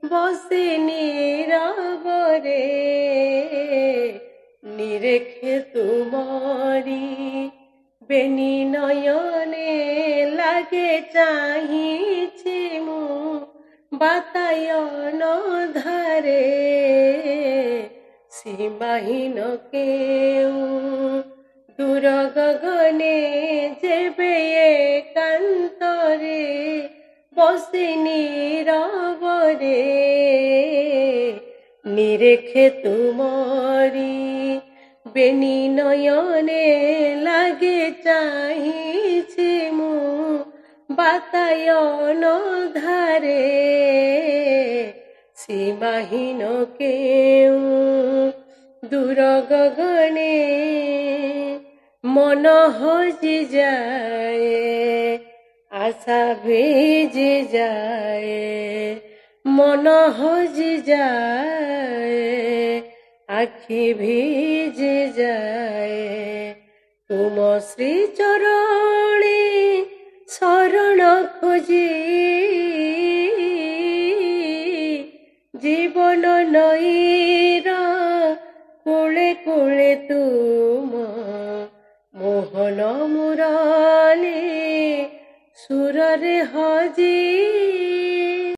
বসে নীরবরে নিরেখে তোমারি বেনি নয়নে লাগে চাহিছি মু বাতায়ন ধারে সীমাহীন কেউ দূর গগনে যেবে একান্তরে বসে নীরবরে নিরেখে তোমারি বেনি নয়নে লাগে চাহিছি মু বাতায়ন ধারে সীমাহীন কেউ দূর গগনে মন হজি যায় আশা ভিজে যায় মন হজি যায় আখি ভিজে যায় তুম শ্রী চরণে শরণ খোঁজি জীবন নଈର কূଳେ কূଳେ তুম মোহন মুরলী সুରରେ হজি